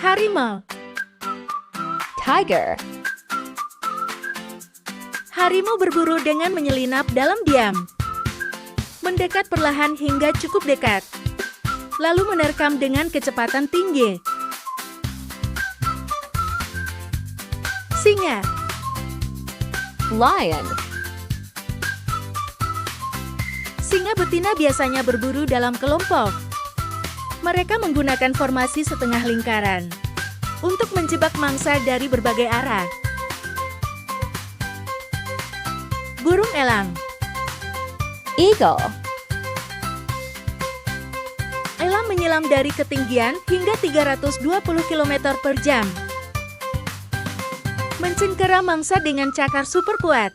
Harimau. Tiger. Harimau berburu dengan menyelinap dalam diam. Mendekat perlahan hingga cukup dekat. Lalu menerkam dengan kecepatan tinggi. Singa. Lion. Singa betina biasanya berburu dalam kelompok. Mereka menggunakan formasi setengah lingkaran untuk menjebak mangsa dari berbagai arah. Burung elang. Eagle. Elang menyelam dari ketinggian hingga 320 km per jam. Mencengkera mangsa dengan cakar super kuat.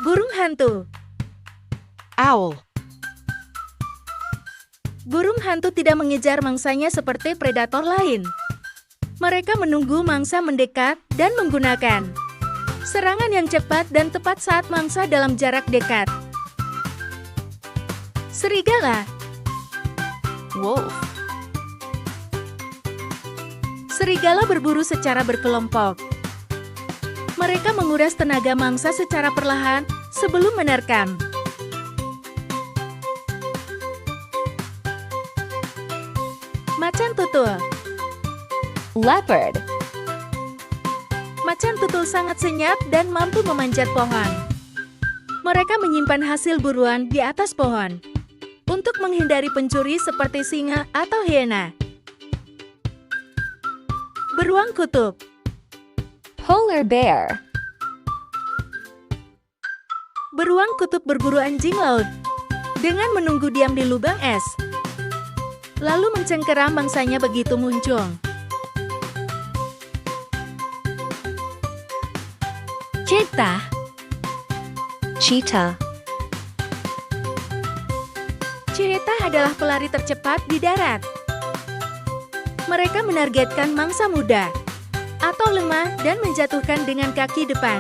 Burung hantu. Owl. Burung hantu tidak mengejar mangsanya seperti predator lain. Mereka menunggu mangsa mendekat dan menggunakan serangan yang cepat dan tepat saat mangsa dalam jarak dekat. Serigala. Wolf. Serigala berburu secara berkelompok. Mereka menguras tenaga mangsa secara perlahan sebelum menerkam. Macan tutul. Leopard. Macan tutul sangat senyap dan mampu memanjat pohon. Mereka menyimpan hasil buruan di atas pohon untuk menghindari pencuri seperti singa atau hiena. Beruang kutub. Polar bear. Beruang kutub berburu anjing laut dengan menunggu diam di lubang es, lalu mencengkera mangsanya begitu muncul. Cheetah. Cheetah adalah pelari tercepat di darat. Mereka menargetkan mangsa muda atau lemah dan menjatuhkan dengan kaki depan.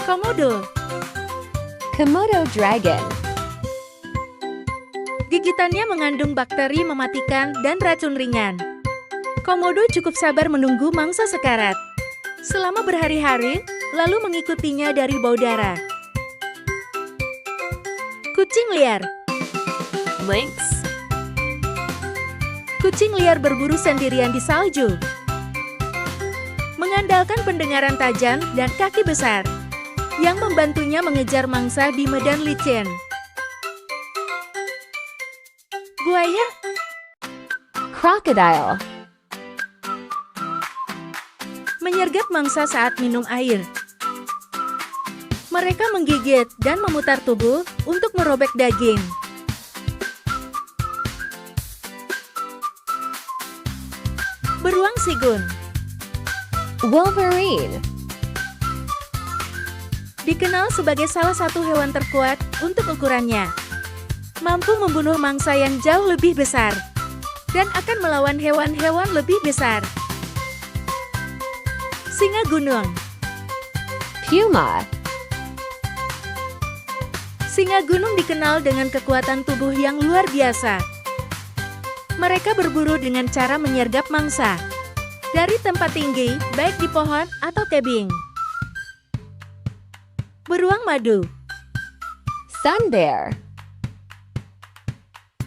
Komodo. Komodo dragon. Gigitannya mengandung bakteri mematikan dan racun ringan. Komodo cukup sabar menunggu mangsa sekarat selama berhari-hari, lalu mengikutinya dari bau darah. Kucing liar. Lynx. Kucing liar berburu sendirian di salju. Mengandalkan pendengaran tajam dan kaki besar yang membantunya mengejar mangsa di medan licin. Buaya. Crocodile. Menyergap mangsa saat minum air. Mereka menggigit dan memutar tubuh untuk merobek daging. Beruang sigun. Wolverine. Dikenal sebagai salah satu hewan terkuat untuk ukurannya. Mampu membunuh mangsa yang jauh lebih besar dan akan melawan hewan-hewan lebih besar. Singa gunung. Puma. Singa gunung dikenal dengan kekuatan tubuh yang luar biasa. Mereka berburu dengan cara menyergap mangsa dari tempat tinggi, baik di pohon atau tebing. Beruang madu. Sun bear.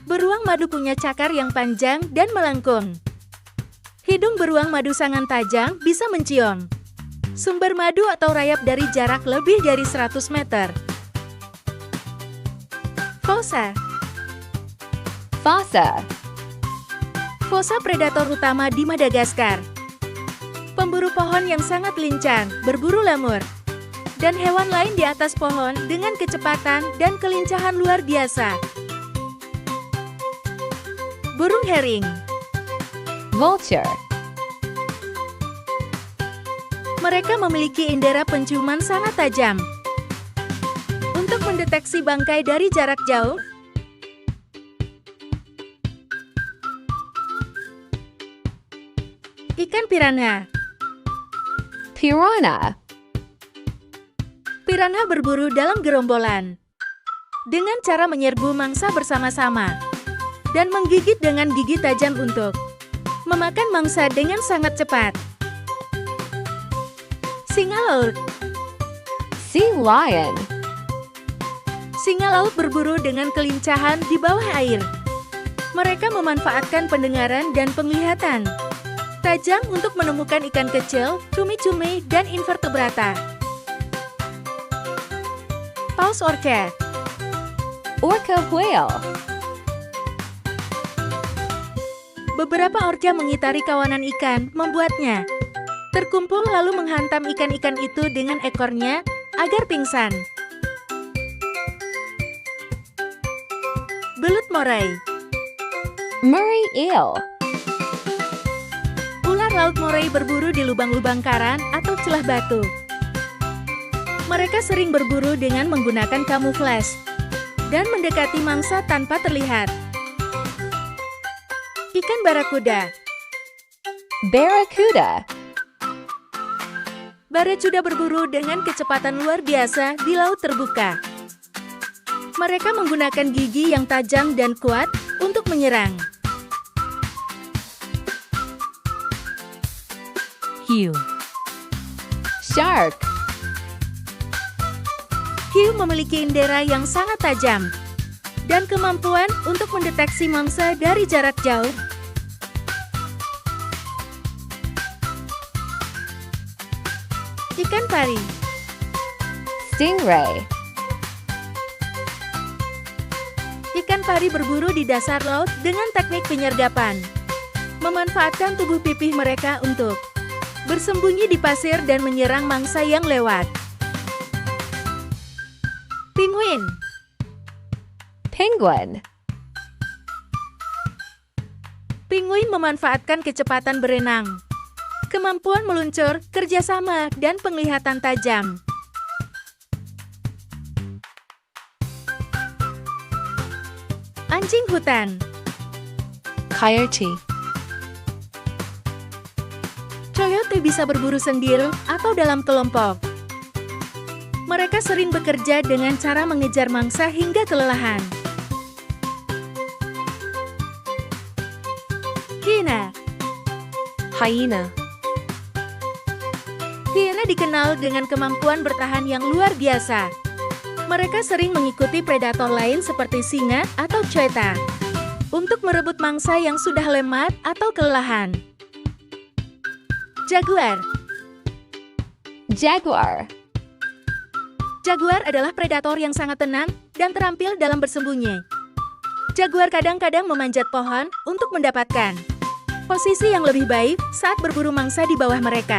Beruang madu punya cakar yang panjang dan melengkung. Hidung beruang madu sangat tajam bisa mencium sumber madu atau rayap dari jarak lebih dari 100 meter. Fossa. Fossa. Fossa predator utama di Madagaskar. Pemburu pohon yang sangat lincah, berburu lemur dan hewan lain di atas pohon dengan kecepatan dan kelincahan luar biasa. Burung herring. Vulture. Mereka memiliki indera penciuman sangat tajam untuk mendeteksi bangkai dari jarak jauh. Ikan piranha. Piranha. Piranha berburu dalam gerombolan. dengan cara menyerbu mangsa bersama-sama dan menggigit dengan gigi tajam untuk memakan mangsa dengan sangat cepat. Singa laut. Sea lion. Singa laut berburu dengan kelincahan di bawah air. Mereka memanfaatkan pendengaran dan penglihatan tajam untuk menemukan ikan kecil, cumi-cumi, dan invertebrata. Paus orca. Orca whale. Beberapa orca mengitari kawanan ikan, membuatnya terkumpul lalu menghantam ikan-ikan itu dengan ekornya agar pingsan. Belut moray. Murray eel. Ular laut moray berburu di lubang-lubang karang atau celah batu. Mereka sering berburu dengan menggunakan kamuflase dan mendekati mangsa tanpa terlihat. Ikan barakuda. Barracuda. Baracuda berburu dengan kecepatan luar biasa di laut terbuka. Mereka menggunakan gigi yang tajam dan kuat untuk menyerang. Hiu. Shark. Hiu memiliki indera yang sangat tajam dan kemampuan untuk mendeteksi mangsa dari jarak jauh. Ikan pari. Stingray. Ikan pari berburu di dasar laut dengan teknik penyergapan. Memanfaatkan tubuh pipih mereka untuk bersembunyi di pasir dan menyerang mangsa yang lewat. Penguin. Penguin. Penguin memanfaatkan kecepatan berenang, kemampuan meluncur, kerjasama, dan penglihatan tajam. Anjing hutan. Coyote. Coyote bisa berburu sendiri atau dalam kelompok. Mereka sering bekerja dengan cara mengejar mangsa hingga kelelahan. Hiena. Hyena. Hiena dikenal dengan kemampuan bertahan yang luar biasa. Mereka sering mengikuti predator lain seperti singa atau cheetah untuk merebut mangsa yang sudah lemah atau kelelahan. Jaguar. Jaguar. Jaguar adalah predator yang sangat tenang dan terampil dalam bersembunyi. Jaguar kadang-kadang memanjat pohon untuk mendapatkan posisi yang lebih baik saat berburu mangsa di bawah mereka.